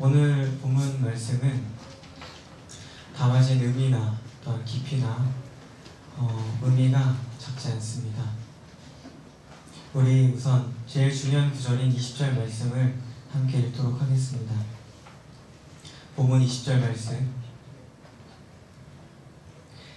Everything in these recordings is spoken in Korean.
오늘 본문 말씀은 담아진 의미나 또한 깊이나 의미가 작지 않습니다. 우리 우선 제일 중요한 구절인 20절 말씀을 함께 읽도록 하겠습니다. 본문 20절 말씀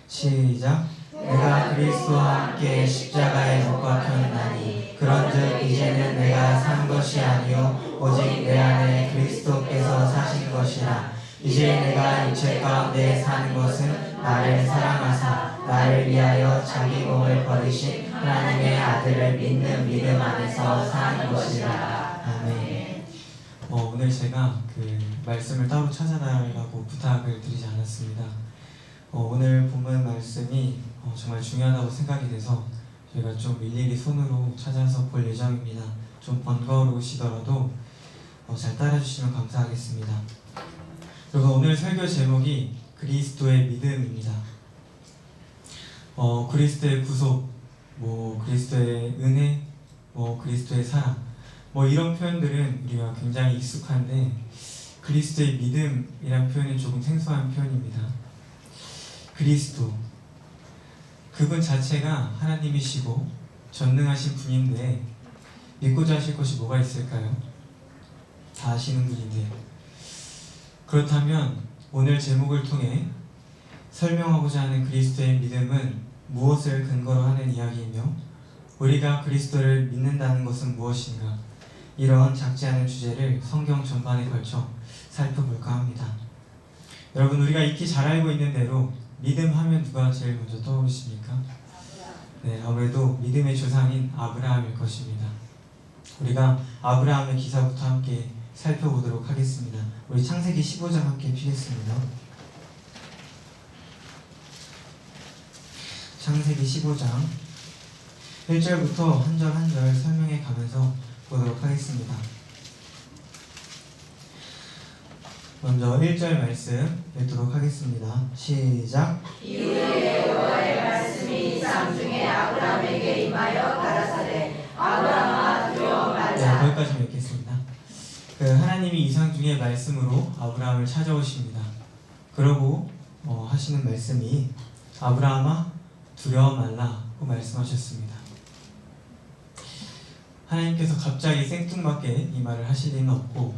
시작. 내가 그리스도와 함께 십자가에 못 박혔나니 그런즉 이제는 내가 산 것이 아니요 오직 내 안에 그리스도께서 사신 것이라. 이제 내가 육체 가운데 사는 것은 나를 사랑하사 나를 위하여 자기 몸을 버리신 하나님의 아들을 믿는 믿음 안에서 사는 것이라. 아멘. 오늘 제가 그 말씀을 따로 찾아달라고 부탁을 드리지 않았습니다. 오늘 본문 말씀이 정말 중요하다고 생각이 돼서 저희가 좀 일일이 손으로 찾아서 볼 예정입니다. 좀 번거로우시더라도 잘 따라주시면 감사하겠습니다. 그리고 오늘 설교 제목이 그리스도의 믿음입니다. 그리스도의 구속, 그리스도의 은혜, 그리스도의 사랑, 이런 표현들은 우리가 굉장히 익숙한데 그리스도의 믿음이란 표현은 조금 생소한 표현입니다. 그리스도, 그분 자체가 하나님이시고 전능하신 분인데 믿고자 하실 것이 뭐가 있을까요? 다 아시는 분인데. 그렇다면 오늘 제목을 통해 설명하고자 하는 그리스도의 믿음은 무엇을 근거로 하는 이야기이며 우리가 그리스도를 믿는다는 것은 무엇인가, 이러한 작지 않은 주제를 성경 전반에 걸쳐 살펴볼까 합니다. 여러분, 우리가 익히 잘 알고 있는 대로 믿음 하면 누가 제일 먼저 떠오르십니까? 네, 아무래도 믿음의 조상인 아브라함일 것입니다. 우리가 아브라함의 기사부터 함께 살펴보도록 하겠습니다. 우리 창세기 15장 함께 피겠습니다. 창세기 15장 1절부터 한 절 한 절 설명해 가면서 보도록 하겠습니다. 먼저 1절 말씀 읽도록 하겠습니다. 시작. 이후에 여호와의 말씀이 이상 중에 아브라함에게 임하여 가라사대 아브라함아 두려워 말라. 네, 거기까지 읽겠습니다. 하나님이 이상 중에 말씀으로 아브라함을 찾아오십니다. 그러고 하시는 말씀이 아브라함아 두려워 말라고 말씀하셨습니다. 하나님께서 갑자기 생뚱맞게 이 말을 하실 리는 없고,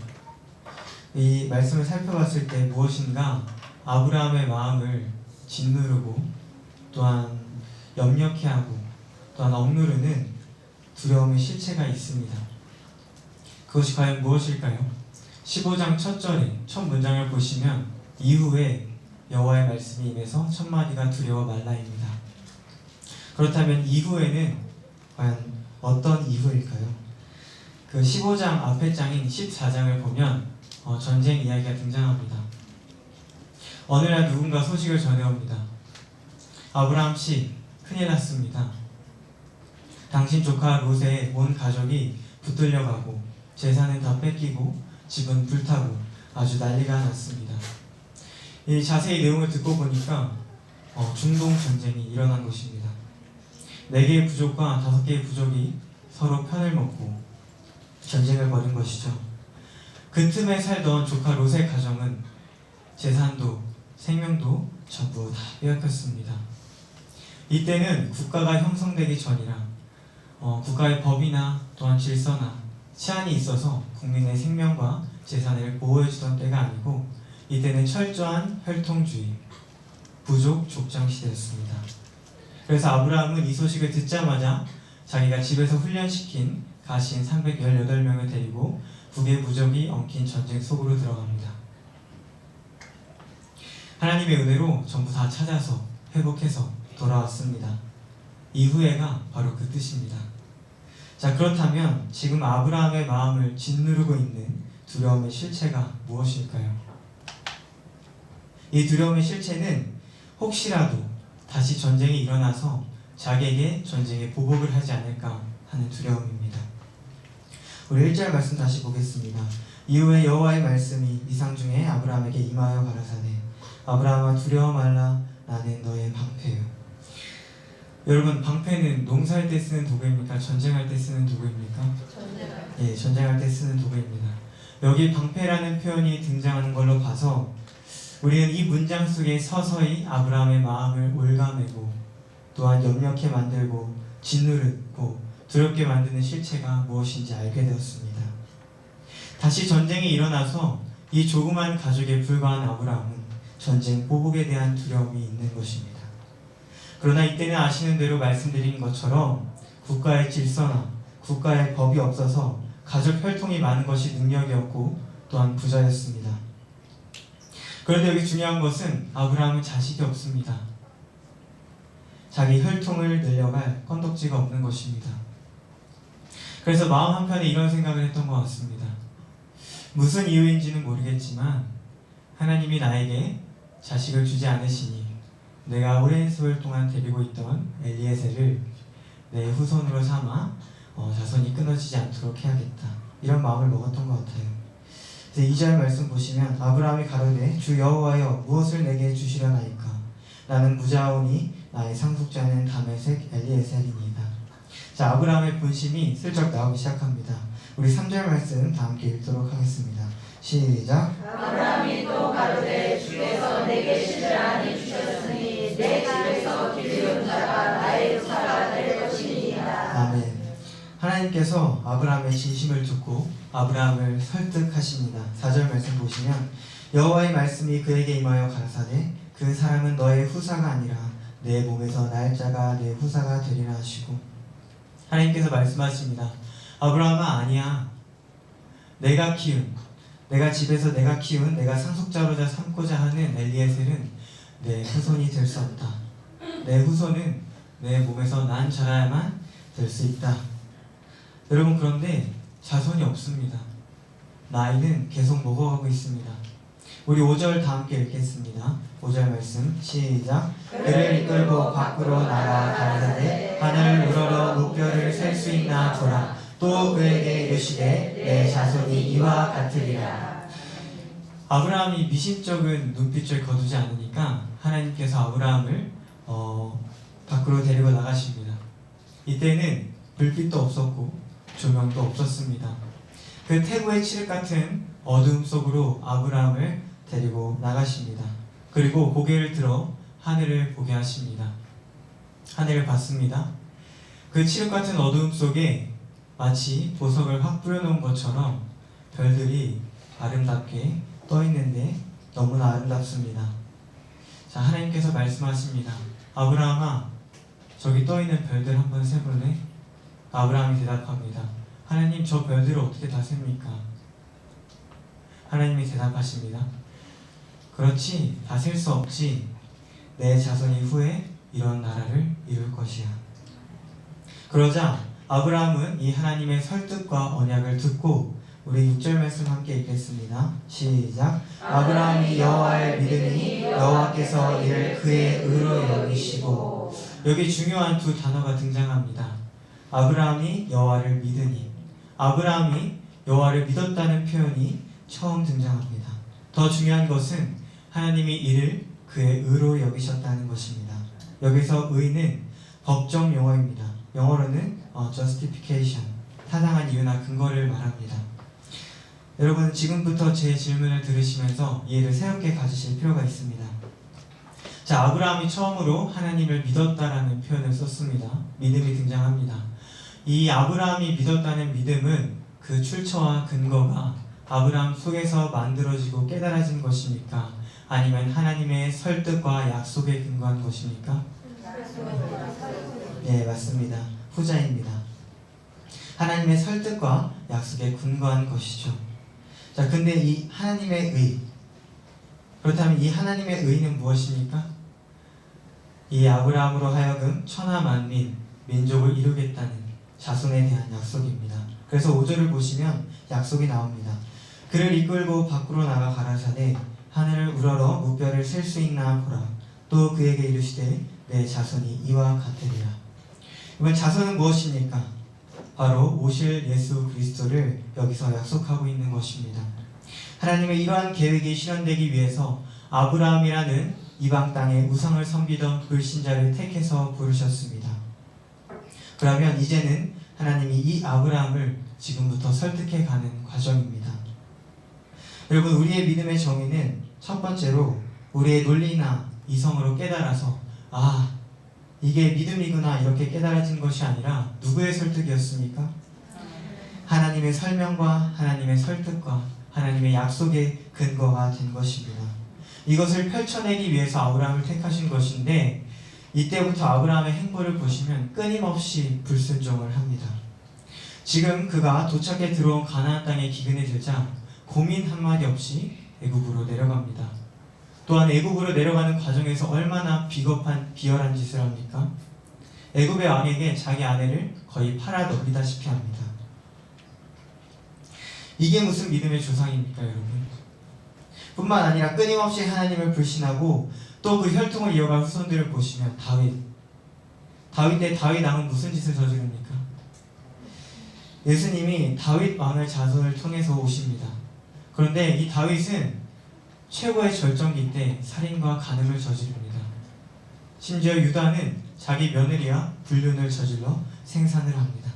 이 말씀을 살펴봤을 때 무엇인가 아브라함의 마음을 짓누르고 또한 염려케하고 또한 억누르는 두려움의 실체가 있습니다. 그것이 과연 무엇일까요? 15장 첫 절에 첫 문장을 보시면 이후에 여호와의 말씀이 임해서 첫 마디가 두려워 말라입니다. 그렇다면 이후에는 과연 어떤 이후일까요? 그 15장 앞에 장인 14장을 보면 전쟁 이야기가 등장합니다. 어느 날 누군가 소식을 전해옵니다. 아브라함씨, 큰일 났습니다. 당신 조카 롯의 온 가족이 붙들려가고 재산은 다 뺏기고 집은 불타고 아주 난리가 났습니다. 이 자세히 내용을 듣고 보니까 중동 전쟁이 일어난 것입니다. 4개의 부족과 5개의 부족이 서로 편을 먹고 전쟁을 벌인 것이죠. 그 틈에 살던 조카 롯의 가정은 재산도 생명도 전부 다 빼앗겼습니다. 이때는 국가가 형성되기 전이라 국가의 법이나 또한 질서나 치안이 있어서 국민의 생명과 재산을 보호해주던 때가 아니고, 이때는 철저한 혈통주의, 부족 족장 시대였습니다. 그래서 아브라함은 이 소식을 듣자마자 자기가 집에서 훈련시킨 가신 318명을 데리고 국의 부족이 엉킨 전쟁 속으로 들어갑니다. 하나님의 은혜로 전부 다 찾아서 회복해서 돌아왔습니다. 이후에가 바로 그 뜻입니다. 자, 그렇다면 지금 아브라함의 마음을 짓누르고 있는 두려움의 실체가 무엇일까요? 이 두려움의 실체는 혹시라도 다시 전쟁이 일어나서 자기에게 전쟁의 보복을 하지 않을까 하는 두려움입니다. 우리 1절 말씀 다시 보겠습니다. 이후에 여호와의 말씀이 이상 중에 아브라함에게 임하여 가라사대 아브라함아 두려워 말라 나는 너의 방패요. 여러분, 방패는 농사할 때 쓰는 도구입니까? 전쟁할 때 쓰는 도구입니까? 전쟁할 예, 전쟁할 때 쓰는 도구입니다. 여기 방패라는 표현이 등장하는 걸로 봐서 우리는 이 문장 속에 서서히 아브라함의 마음을 올가매고 또한 염려케 만들고 짓누르고 두렵게 만드는 실체가 무엇인지 알게 되었습니다. 다시 전쟁이 일어나서 이 조그만 가족에 불과한 아브라함은 전쟁 보복에 대한 두려움이 있는 것입니다. 그러나 이때는 아시는 대로 말씀드린 것처럼 국가의 질서나 국가의 법이 없어서 가족 혈통이 많은 것이 능력이었고 또한 부자였습니다. 그런데 여기 중요한 것은 아브라함은 자식이 없습니다. 자기 혈통을 늘려갈 건덕지가 없는 것입니다. 그래서 마음 한편에 이런 생각을 했던 것 같습니다. 무슨 이유인지는 모르겠지만 하나님이 나에게 자식을 주지 않으시니 내가 오랜 세월 동안 데리고 있던 엘리에셀을 내 후손으로 삼아 자손이 끊어지지 않도록 해야겠다. 이런 마음을 먹었던 것 같아요. 2절 말씀 보시면 아브라함이 가로되 주 여호와여 무엇을 내게 주시려나이까 나는 무자오니 나의 상속자는 다메섹 엘리에셀이니이다. 자, 아브라함의 본심이 슬쩍 나오기 시작합니다. 우리 3절 말씀 다 함께 읽도록 하겠습니다. 시작. 아브라함이 또 가로되 주께서 내게 신을 아니 주셨으니 내 집에서 기르는 자가 나의 후사가 될 것이니이다. 아멘. 하나님께서 아브라함의 진심을 듣고 아브라함을 설득하십니다. 4절 말씀 보시면 여호와의 말씀이 그에게 임하여 가라사대 그 사람은 너의 후사가 아니라 내 몸에서 날 자가 내 후사가 되리라 하시고, 하나님께서 말씀하십니다. 아브라함아, 아니야. 내가 집에서 내가 키운 내가 상속자로자 삼고자 하는 엘리에셀은 내 후손이 될 수 없다. 내 후손은 내 몸에서 난 자라야만 될 수 있다. 여러분, 그런데 자손이 없습니다. 나이는 계속 먹어가고 있습니다. 우리 5절 다 함께 읽겠습니다. 5절 말씀 시작. 그를 이끌고 밖으로 나가 가라사대 하늘 우러러 무뼈를 셀 수 있나 보라. 또 그에게 이르시되 내 자손이 이와 같으리라. 아브라함이 미심쩍은 눈빛을 거두지 않으니까 하나님께서 아브라함을 밖으로 데리고 나가십니다. 이때는 불빛도 없었고 조명도 없었습니다. 그 태고의 칠흑 같은 어두움 속으로 아브라함을 데리고 나가십니다. 그리고 고개를 들어 하늘을 보게 하십니다. 하늘을 봤습니다. 그 칠흑 같은 어두움 속에 마치 보석을 확 뿌려놓은 것처럼 별들이 아름답게 떠 있는데 너무나 아름답습니다. 자, 하나님께서 말씀하십니다. 아브라함아, 저기 떠 있는 별들 한번 세볼래? 아브라함이 대답합니다. 하나님, 저 별들을 어떻게 다 셉니까? 하나님이 대답하십니다. 그렇지, 다 셀 수 없지. 내 자손이 후에 이런 나라를 이룰 것이야. 그러자 아브라함은 이 하나님의 설득과 언약을 듣고, 우리 6절 말씀 함께 읽겠습니다. 시작. 아브라함이 여호와를 믿으니 여호와께서 이를 그의 의로 여기시고. 여기 중요한 두 단어가 등장합니다. 아브라함이 여호와를 믿으니, 아브라함이 여호와를 믿었다는 표현이 처음 등장합니다. 더 중요한 것은 하나님이 이를 그의 의로 여기셨다는 것입니다. 여기서 의는 법정 용어입니다. 영어로는 justification, 타당한 이유나 근거를 말합니다. 여러분, 지금부터 제 질문을 들으시면서 이해를 새롭게 가지실 필요가 있습니다. 자, 아브라함이 처음으로 하나님을 믿었다라는 표현을 썼습니다. 믿음이 등장합니다. 이 아브라함이 믿었다는 믿음은 그 출처와 근거가 아브라함 속에서 만들어지고 깨달아진 것입니까? 아니면 하나님의 설득과 약속에 근거한 것입니까? 네, 맞습니다. 후자입니다. 하나님의 설득과 약속에 근거한 것이죠. 자, 근데 이 하나님의 의, 그렇다면 이 하나님의 의는 무엇입니까? 이 아브라함으로 하여금 천하 만민, 민족을 이루겠다는 자손에 대한 약속입니다. 그래서 5절을 보시면 약속이 나옵니다. 그를 이끌고 밖으로 나가 가라사대 하늘을 우러러 무뼈를 셀 수 있나 보라. 또 그에게 이르시되 내 자손이 이와 같으리라. 이번 자손은 무엇입니까? 바로 오실 예수 그리스도를 여기서 약속하고 있는 것입니다. 하나님의 이러한 계획이 실현되기 위해서 아브라함이라는 이방 땅에 우상을 섬기던 불신자를 택해서 부르셨습니다. 그러면 이제는 하나님이 이 아브라함을 지금부터 설득해 가는 과정입니다. 여러분, 우리의 믿음의 정의는 첫 번째로 우리의 논리나 이성으로 깨달아서 이게 믿음이구나 이렇게 깨달아진 것이 아니라 누구의 설득이었습니까? 하나님의 설명과 하나님의 설득과 하나님의 약속의 근거가 된 것입니다. 이것을 펼쳐내기 위해서 아브라함을 택하신 것인데, 이때부터 아브라함의 행보를 보시면 끊임없이 불순종을 합니다. 지금 그가 도착해 들어온 가나안 땅에 기근에 들자 고민 한마디 없이 애굽으로 내려갑니다. 또한 애굽으로 내려가는 과정에서 얼마나 비겁한 비열한 짓을 합니까? 애굽의 왕에게 자기 아내를 거의 팔아넘기다시피 합니다. 이게 무슨 믿음의 조상입니까, 여러분? 뿐만 아니라 끊임없이 하나님을 불신하고 또 그 혈통을 이어갈 후손들을 보시면 다윗 때 다윗 왕은 무슨 짓을 저지릅니까? 예수님이 다윗 왕의 자손을 통해서 오십니다. 그런데 이 다윗은 최고의 절정기 때 살인과 간음을 저지릅니다. 심지어 유다는 자기 며느리와 불륜을 저질러 생산을 합니다.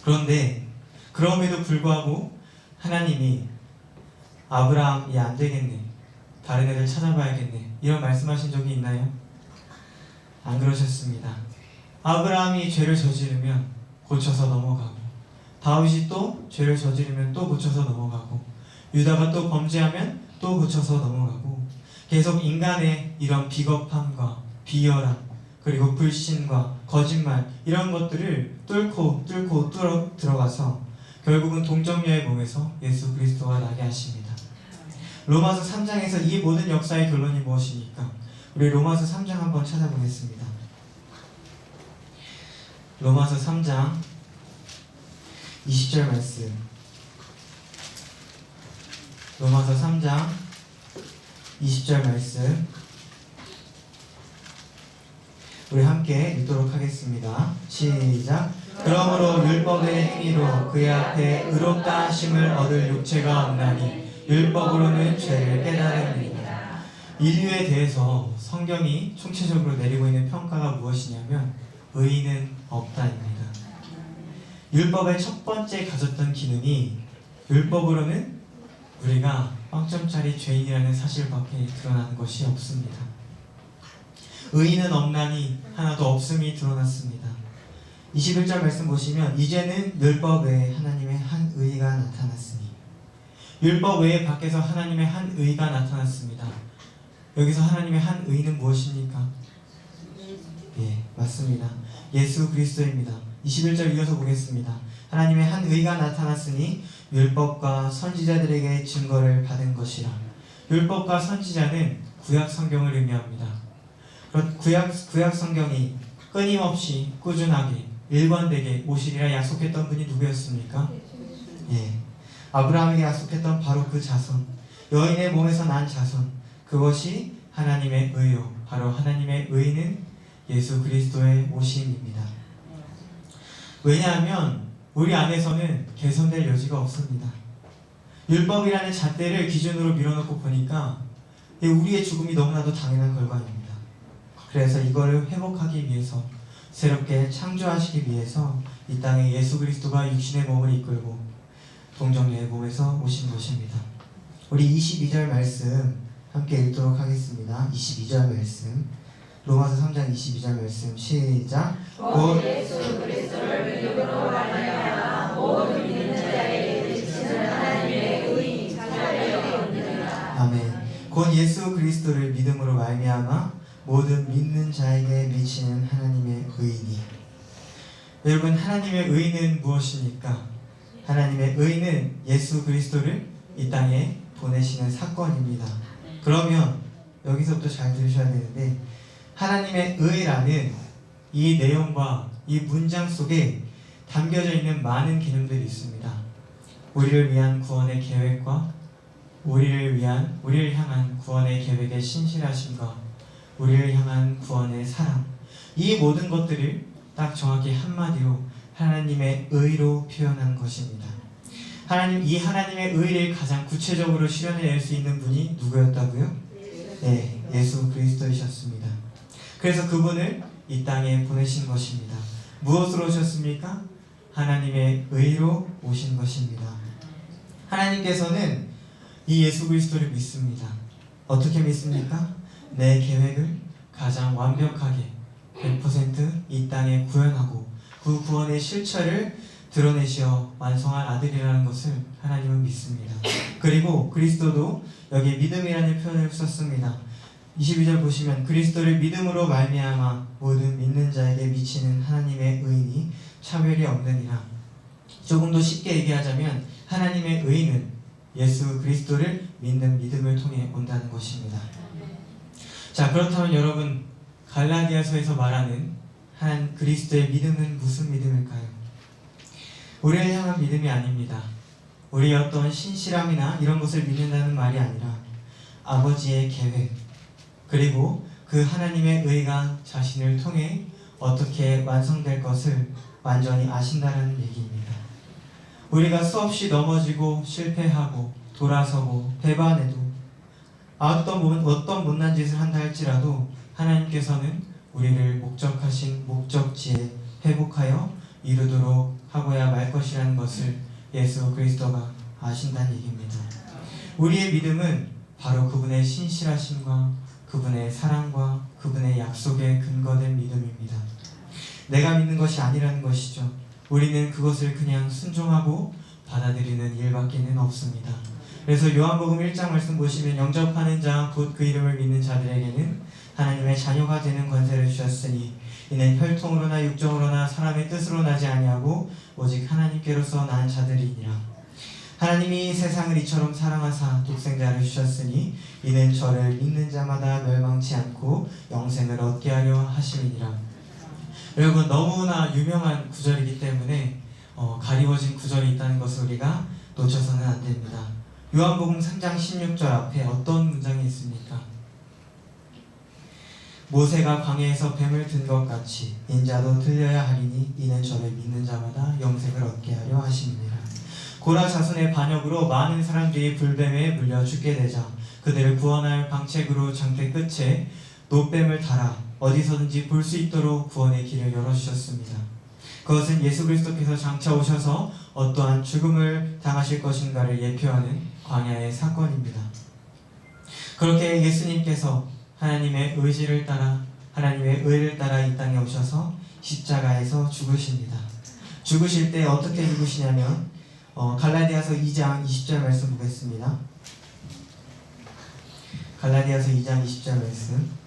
그런데 그럼에도 불구하고 하나님이 아브라함, 안 되겠네, 다른 애들 찾아봐야겠네, 이런 말씀하신 적이 있나요? 안 그러셨습니다. 아브라함이 죄를 저지르면 고쳐서 넘어가고, 다윗이 또 죄를 저지르면 또 고쳐서 넘어가고, 유다가 또 범죄하면 또 고쳐서 넘어가고, 계속 인간의 이런 비겁함과 비열함, 그리고 불신과 거짓말, 이런 것들을 뚫고 들어가서 결국은 동정녀의 몸에서 예수 그리스도가 나게 하십니다. 로마서 3장에서 이 모든 역사의 결론이 무엇입니까? 우리 로마서 3장 한번 찾아보겠습니다. 로마서 3장 20절 말씀. 로마서 3장 20절 말씀 우리 함께 읽도록 하겠습니다. 시작. 그러므로 율법의 행위로 그의 앞에 의롭다 하심을 얻을 육체가 없나니 율법으로는 죄를 깨달음이니라. 인류에 대해서 성경이 총체적으로 내리고 있는 평가가 무엇이냐면 의인은 없다입니다. 율법의 첫 번째 가졌던 기능이 율법으로는 우리가 빵점짜리 죄인이라는 사실밖에 드러나는 것이 없습니다. 의인은 없나니 하나도 없음이 드러났습니다. 21절 말씀 보시면 이제는 율법 외에 하나님의 한 의가 나타났으니, 율법 외에 밖에서 하나님의 한 의가 나타났습니다. 여기서 하나님의 한 의는 무엇입니까? 예, 맞습니다. 예수 그리스도입니다. 21절 이어서 보겠습니다. 하나님의 한 의가 나타났으니 율법과 선지자들에게 증거를 받은 것이라. 율법과 선지자는 구약 성경을 의미합니다. 구약 성경이 끊임없이 꾸준하게 일관되게 오시리라 약속했던 분이 누구였습니까? 예, 아브라함에게 약속했던 바로 그 자손, 여인의 몸에서 난 자손, 그것이 하나님의 의요, 바로 하나님의 의는 예수 그리스도의 오심입니다. 왜냐하면 우리 안에서는 개선될 여지가 없습니다. 율법이라는 잣대를 기준으로 밀어놓고 보니까 우리의 죽음이 너무나도 당연한 결과입니다. 그래서 이거를 회복하기 위해서, 새롭게 창조하시기 위해서 이 땅에 예수 그리스도가 육신의 몸을 이끌고 동정녀의 몸에서 오신 것입니다. 우리 22절 말씀 함께 읽도록 하겠습니다. 22절 말씀, 로마서 3장 22절 말씀 시작. 곧 예수 그리스도를 믿음으로 말미암아 모든 믿는 자에게 미치는 하나님의 의인이 자녀되게 얻느니라. 아멘. 곧 예수 그리스도를 믿음으로 말미암아 모든 믿는 자에게 미치는 하나님의 의인이. 여러분, 하나님의 의인은 무엇입니까? 하나님의 의인은 예수 그리스도를 이 땅에 보내시는 사건입니다. 그러면 여기서부터 잘 들으셔야 되는데, 하나님의 의라는 이 내용과 이 문장 속에 담겨져 있는 많은 개념들이 있습니다. 우리를 위한 구원의 계획과 우리를 향한 구원의 계획의 신실하심과 우리를 향한 구원의 사랑, 이 모든 것들을 딱 정확히 한마디로 하나님의 의로 표현한 것입니다. 이 하나님의 의를 가장 구체적으로 실현해낼 수 있는 분이 누구였다고요? 네, 예수 그리스도이셨습니다. 그래서 그분을 이 땅에 보내신 것입니다. 무엇으로 오셨습니까? 하나님의 의로 오신 것입니다. 하나님께서는 이 예수 그리스도를 믿습니다. 어떻게 믿습니까? 내 계획을 가장 완벽하게 100% 이 땅에 구현하고 그 구원의 실체를 드러내시어 완성할 아들이라는 것을 하나님은 믿습니다. 그리고 그리스도도 여기 믿음이라는 표현을 썼습니다. 22절 보시면 그리스도를 믿음으로 말미암아 모든 믿는 자에게 미치는 하나님의 의인이 차별이 없느니라. 조금 더 쉽게 얘기하자면 하나님의 의인은 예수 그리스도를 믿는 믿음을 통해 온다는 것입니다. 자, 그렇다면 여러분, 갈라디아서에서 말하는 한 그리스도의 믿음은 무슨 믿음일까요? 우리를 향한 믿음이 아닙니다. 우리의 어떤 신실함이나 이런 것을 믿는다는 말이 아니라 아버지의 계획, 그리고 그 하나님의 의가 자신을 통해 어떻게 완성될 것을 완전히 아신다는 얘기입니다. 우리가 수없이 넘어지고 실패하고 돌아서고 배반해도 어떤 못난 짓을 한다 할지라도 하나님께서는 우리를 목적하신 목적지에 회복하여 이루도록 하고야 말 것이라는 것을 예수 그리스도가 아신다는 얘기입니다. 우리의 믿음은 바로 그분의 신실하심과 그분의 사랑과 그분의 약속에 근거된 믿음입니다. 내가 믿는 것이 아니라는 것이죠. 우리는 그것을 그냥 순종하고 받아들이는 일밖에는 없습니다. 그래서 요한복음 1장 말씀 보시면 영접하는 자 곧 그 이름을 믿는 자들에게는 하나님의 자녀가 되는 권세를 주셨으니 이는 혈통으로나 육정으로나 사람의 뜻으로 나지 아니하고 오직 하나님께로서 난 자들이니라. 하나님이 세상을 이처럼 사랑하사 독생자를 주셨으니 이는 저를 믿는 자마다 멸망치 않고 영생을 얻게 하려 하심이니라. 여러분, 너무나 유명한 구절이기 때문에 가리워진 구절이 있다는 것을 우리가 놓쳐서는 안 됩니다. 요한복음 3장 16절 앞에 어떤 문장이 있습니까? 모세가 광야에서 뱀을 든 것 같이 인자도 들려야 하리니 이는 저를 믿는 자마다 영생을 얻게 하려 하심이니라. 고라 자손의 반역으로 많은 사람들이 불뱀에 물려 죽게 되자 그들을 구원할 방책으로 장대 끝에 노뱀을 달아 어디서든지 볼 수 있도록 구원의 길을 열어주셨습니다. 그것은 예수 그리스도께서 장차 오셔서 어떠한 죽음을 당하실 것인가를 예표하는 광야의 사건입니다. 그렇게 예수님께서 하나님의 의지를 따라 하나님의 의를 따라 이 땅에 오셔서 십자가에서 죽으십니다. 죽으실 때 어떻게 죽으시냐면 갈라디아서 2장 20절 말씀 보겠습니다. 갈라디아서 2장 20절 말씀.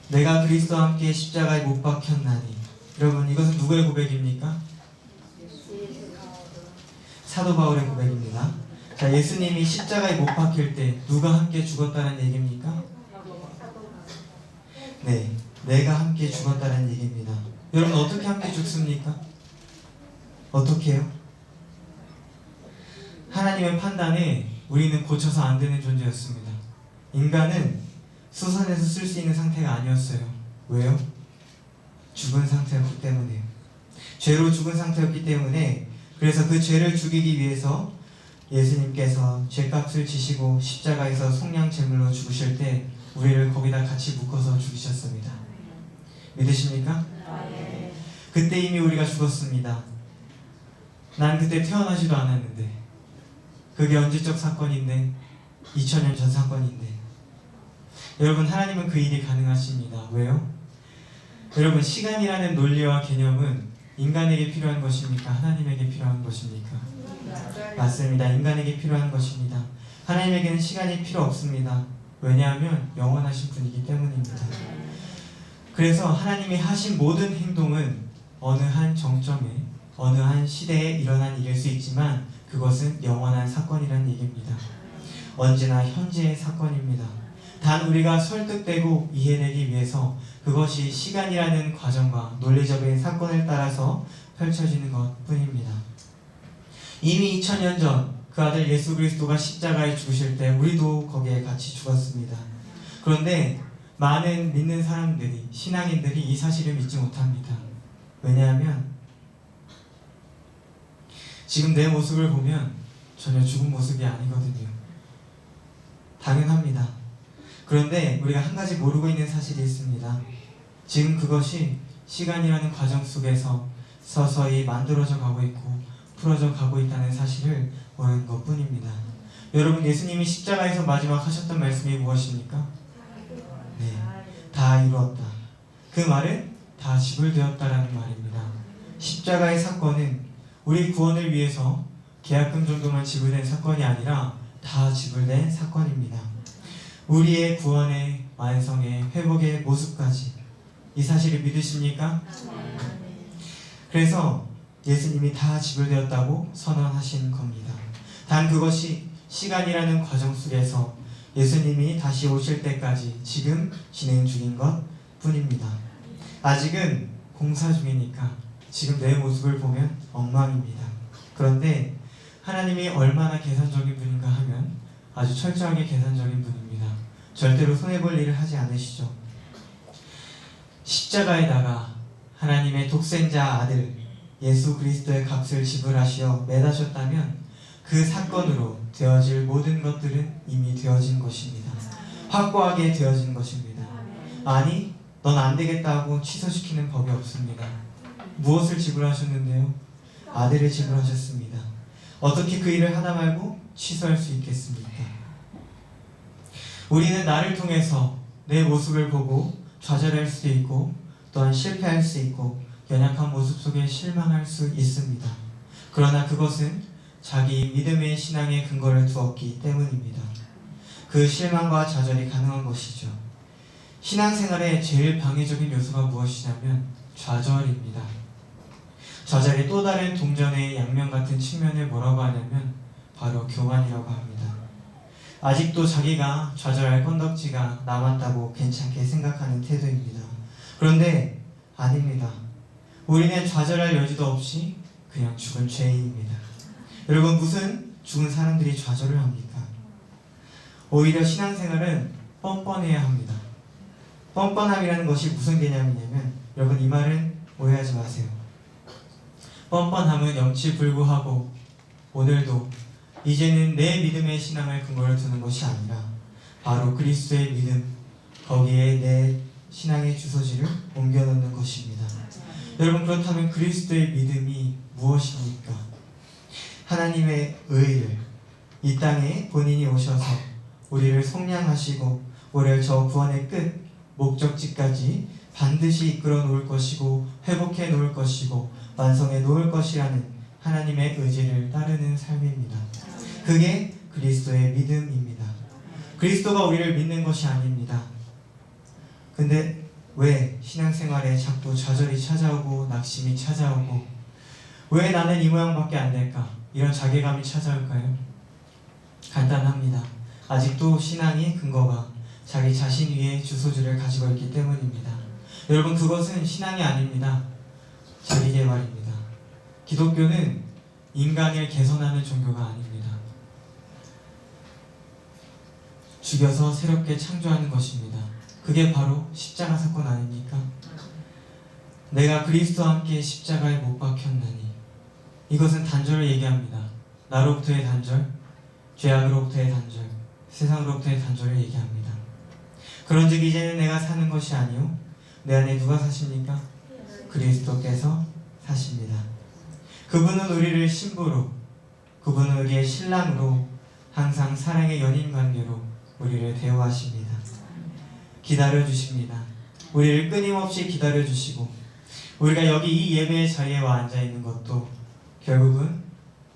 내가 그리스도와 함께 십자가에 못 박혔나니. 여러분, 이것은 누구의 고백입니까? 사도 바울의 고백입니다. 자, 예수님이 십자가에 못 박힐 때 누가 함께 죽었다는 얘기입니까? 네, 내가 함께 죽었다는 얘기입니다. 여러분, 어떻게 함께 죽습니까? 어떻게 해요? 하나님의 판단에 우리는 고쳐서 안 되는 존재였습니다. 인간은 수선해서 쓸 수 있는 상태가 아니었어요. 왜요? 죽은 상태였기 때문에요. 죄로 죽은 상태였기 때문에, 그래서 그 죄를 죽이기 위해서 예수님께서 죄값을 지시고 십자가에서 속량 제물로 죽으실 때 우리를 거기다 같이 묶어서 죽이셨습니다. 믿으십니까? 그때 이미 우리가 죽었습니다. 난 그때 태어나지도 않았는데, 그게 언제적 사건인데, 2000년 전 사건인데. 여러분, 하나님은 그 일이 가능하십니다. 왜요? 여러분, 시간이라는 논리와 개념은 인간에게 필요한 것입니까? 하나님에게 필요한 것입니까? 맞습니다. 인간에게 필요한 것입니다. 하나님에게는 시간이 필요 없습니다. 왜냐하면 영원하신 분이기 때문입니다. 그래서 하나님이 하신 모든 행동은 어느 한 정점에, 어느 한 시대에 일어난 일일 수 있지만 그것은 영원한 사건이라는 얘기입니다. 언제나 현재의 사건입니다. 단 우리가 설득되고 이해되기 위해서 그것이 시간이라는 과정과 논리적인 사건을 따라서 펼쳐지는 것 뿐입니다. 이미 2000년 전 그 아들 예수 그리스도가 십자가에 죽으실 때 우리도 거기에 같이 죽었습니다. 그런데 많은 믿는 사람들이, 신앙인들이 이 사실을 믿지 못합니다. 왜냐하면 지금 내 모습을 보면 전혀 죽은 모습이 아니거든요. 당연합니다. 그런데 우리가 한 가지 모르고 있는 사실이 있습니다. 지금 그것이 시간이라는 과정 속에서 서서히 만들어져 가고 있고 풀어져 가고 있다는 사실을 모르는 것뿐입니다. 여러분, 예수님이 십자가에서 마지막 하셨던 말씀이 무엇입니까? 네, 다 이루었다. 그 말은 다 지불되었다라는 말입니다. 십자가의 사건은 우리 구원을 위해서 계약금 정도만 지불된 사건이 아니라 다 지불된 사건입니다. 우리의 구원의 완성의 회복의 모습까지 이 사실을 믿으십니까? 그래서 예수님이 다 지불되었다고 선언하신 겁니다. 단 그것이 시간이라는 과정 속에서 예수님이 다시 오실 때까지 지금 진행 중인 것 뿐입니다. 아직은 공사 중이니까 지금 내 모습을 보면 엉망입니다. 그런데 하나님이 얼마나 계산적인 분인가 하면 아주 철저하게 계산적인 분입니다. 절대로 손해볼 일을 하지 않으시죠. 십자가에다가 하나님의 독생자 아들 예수 그리스도의 값을 지불하시어 매다셨다면 그 사건으로 되어질 모든 것들은 이미 되어진 것입니다. 확고하게 되어진 것입니다. 아니, 넌 안 되겠다 하고 취소시키는 법이 없습니다. 무엇을 지불하셨는데요? 아들을 지불하셨습니다. 어떻게 그 일을 하다 말고 취소할 수 있겠습니까? 우리는 나를 통해서 내 모습을 보고 좌절할 수도 있고 또한 실패할 수 있고 연약한 모습 속에 실망할 수 있습니다. 그러나 그것은 자기 믿음의 신앙의 근거를 두었기 때문입니다. 그 실망과 좌절이 가능한 것이죠. 신앙생활의 제일 방해적인 요소가 무엇이냐면 좌절입니다. 좌절의 또 다른 동전의 양면 같은 측면을 뭐라고 하냐면 바로 교만이라고 합니다. 아직도 자기가 좌절할 건덕지가 남았다고 괜찮게 생각하는 태도입니다. 그런데 아닙니다. 우리는 좌절할 여지도 없이 그냥 죽은 죄인입니다. 여러분, 무슨 죽은 사람들이 좌절을 합니까? 오히려 신앙생활은 뻔뻔해야 합니다. 뻔뻔함이라는 것이 무슨 개념이냐면, 여러분 이 말은 오해하지 마세요. 뻔뻔함은 염치불구하고 오늘도 이제는 내 믿음의 신앙을 근거로 두는 것이 아니라 바로 그리스도의 믿음, 거기에 내 신앙의 주소지를 옮겨놓는 것입니다. 여러분, 그렇다면 그리스도의 믿음이 무엇입니까? 하나님의 의를 이 땅에 본인이 오셔서 우리를 속량하시고 우리를 저 구원의 끝 목적지까지 반드시 이끌어 놓을 것이고 회복해 놓을 것이고 완성해 놓을 것이라는 하나님의 의지를 따르는 삶입니다. 그게 그리스도의 믿음입니다. 그리스도가 우리를 믿는 것이 아닙니다. 근데 왜 신앙생활에 자꾸 좌절이 찾아오고 낙심이 찾아오고 왜 나는 이 모양밖에 안 될까? 이런 자괴감이 찾아올까요? 간단합니다. 아직도 신앙의 근거가 자기 자신 위에 주소지를 가지고 있기 때문입니다. 여러분, 그것은 신앙이 아닙니다. 자기개발입니다. 기독교는 인간을 개선하는 종교가 아닙니다. 죽여서 새롭게 창조하는 것입니다. 그게 바로 십자가 사건 아닙니까? 내가 그리스도와 함께 십자가에 못 박혔나니. 이것은 단절을 얘기합니다. 나로부터의 단절, 죄악으로부터의 단절, 세상으로부터의 단절을 얘기합니다. 그런즉 이제는 내가 사는 것이 아니요 내 안에 누가 사십니까? 그리스도께서 사십니다. 그분은 우리를 신부로, 그분은 우리의 신랑으로 항상 사랑의 연인 관계로 우리를 대우하십니다. 기다려주십니다. 우리를 끊임없이 기다려주시고 우리가 여기 이 예배의 자리에 와 앉아있는 것도 결국은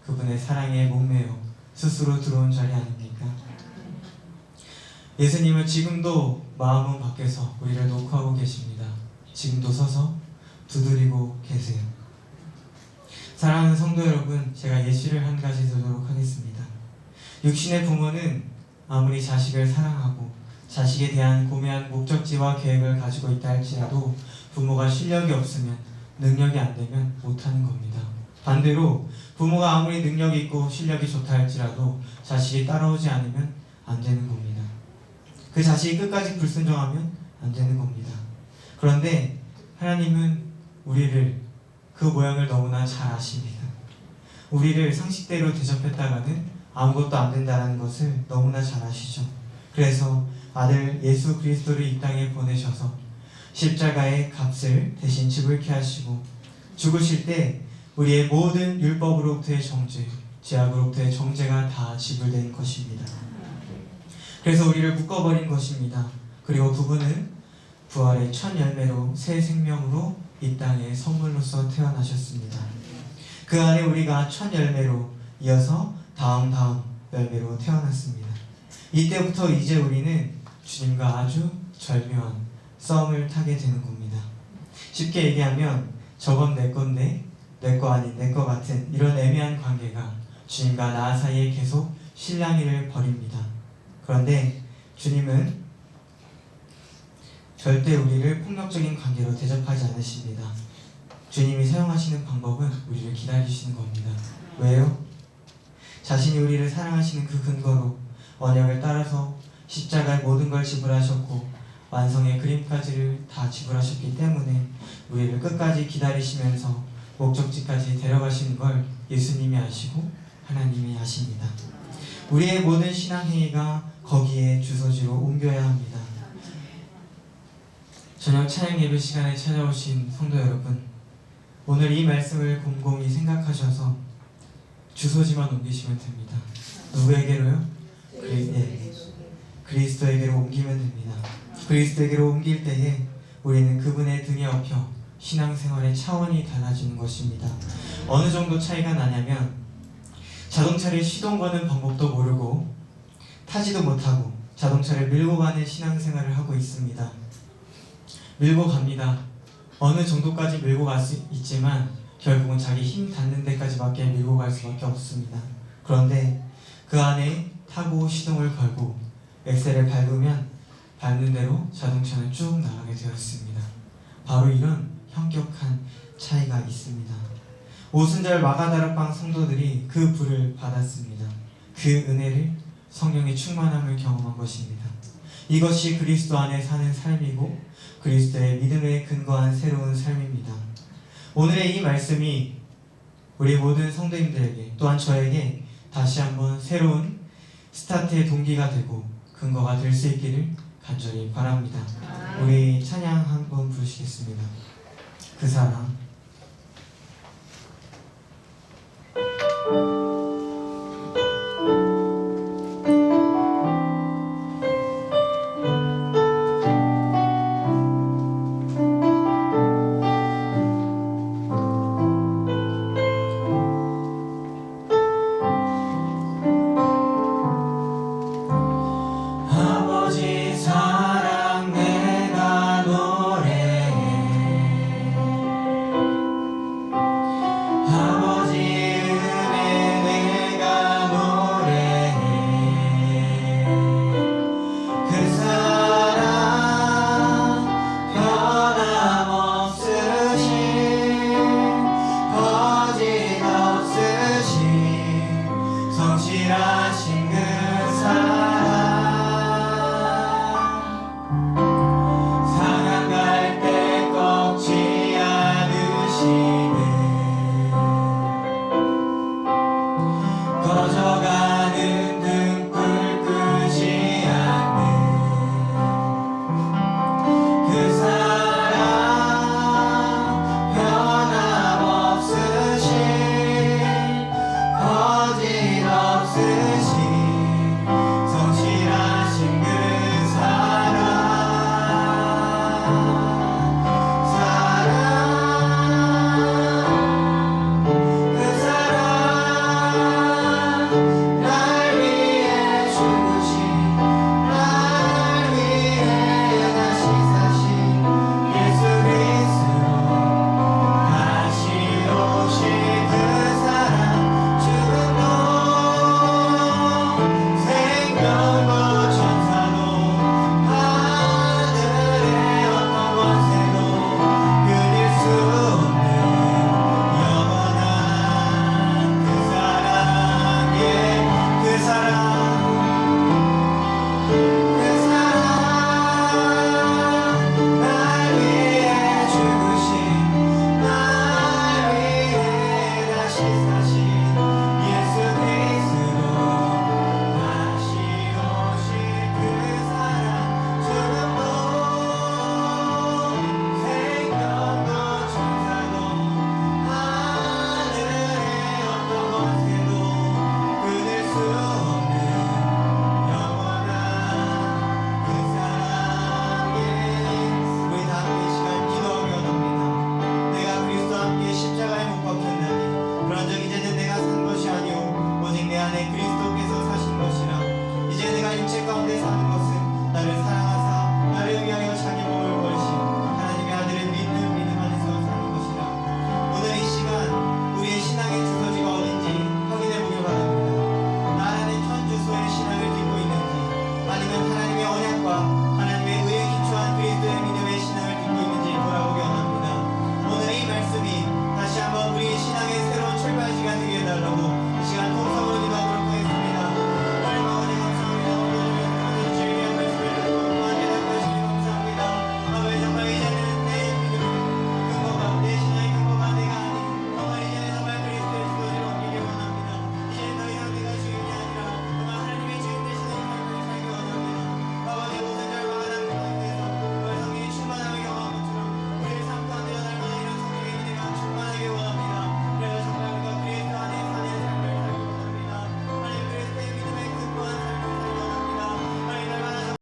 그분의 사랑에 목매어 스스로 들어온 자리 아닙니까? 예수님은 지금도 마음은 밖에서 우리를 녹화하고 계십니다. 지금도 서서 두드리고 계세요. 사랑하는 성도 여러분, 제가 예시를 한 가지 들도록 하겠습니다. 육신의 부모는 아무리 자식을 사랑하고 자식에 대한 고매한 목적지와 계획을 가지고 있다 할지라도 부모가 실력이 없으면, 능력이 안 되면 못하는 겁니다. 반대로 부모가 아무리 능력이 있고 실력이 좋다 할지라도 자식이 따라오지 않으면 안 되는 겁니다. 그 자식이 끝까지 불순종하면 안 되는 겁니다. 그런데 하나님은 우리를 그 모양을 너무나 잘 아십니다. 우리를 상식대로 대접했다가는 아무것도 안 된다는 것을 너무나 잘 아시죠. 그래서 아들 예수 그리스도를 이 땅에 보내셔서 십자가의 값을 대신 지불케 하시고 죽으실 때 우리의 모든 율법으로부터의 정죄, 죄악으로부터의 정죄가 다 지불된 것입니다. 그래서 우리를 묶어버린 것입니다. 그리고 그분은 부활의 첫 열매로 새 생명으로 이 땅에 선물로서 태어나셨습니다. 그 안에 우리가 첫 열매로 이어서 다음 열매로 태어났습니다. 이때부터 이제 우리는 주님과 아주 절묘한 썸을 타게 되는 겁니다. 쉽게 얘기하면 저건 내 건데 내 거 아닌 내 거 같은 이런 애매한 관계가 주님과 나 사이에 계속 실랑이를 벌입니다. 그런데 주님은 절대 우리를 폭력적인 관계로 대접하지 않으십니다. 주님이 사용하시는 방법은 우리를 기다리시는 겁니다. 왜요? 자신이 우리를 사랑하시는 그 근거로 언약을 따라서 십자가의 모든 걸 지불하셨고 완성의 그림까지를 다 지불하셨기 때문에 우리를 끝까지 기다리시면서 목적지까지 데려가시는 걸 예수님이 아시고 하나님이 아십니다. 우리의 모든 신앙행위가 거기에 주소지로 옮겨야 합니다. 저녁 찬양 예배 시간에 찾아오신 성도 여러분, 오늘 이 말씀을 곰곰이 생각하셔서 주소지만 옮기시면 됩니다. 누구에게로요? 그리스도에게로 옮기면 됩니다. 그리스도에게로 옮길 때에 우리는 그분의 등에 업혀 신앙생활의 차원이 달라지는 것입니다. 어느 정도 차이가 나냐면 자동차를 시동 거는 방법도 모르고 타지도 못하고 자동차를 밀고 가는 신앙생활을 하고 있습니다. 밀고 갑니다. 어느 정도까지 밀고 갈 수 있지만 결국은 자기 힘 닿는 데까지밖에 밀고 갈 수밖에 없습니다. 그런데 그 안에 타고 시동을 걸고 엑셀을 밟으면 밟는 대로 자동차는 쭉 나가게 되었습니다. 바로 이런 현격한 차이가 있습니다. 오순절 마가다락방 성도들이 그 불을 받았습니다. 그 은혜를 성령의 충만함을 경험한 것입니다. 이것이 그리스도 안에 사는 삶이고 그리스도의 믿음에 근거한 새로운 삶입니다. 오늘의 이 말씀이 우리 모든 성도님들에게 또한 저에게 다시 한번 새로운 스타트의 동기가 되고 근거가 될 수 있기를 간절히 바랍니다. 우리 찬양 한번 부르시겠습니다. 그 사람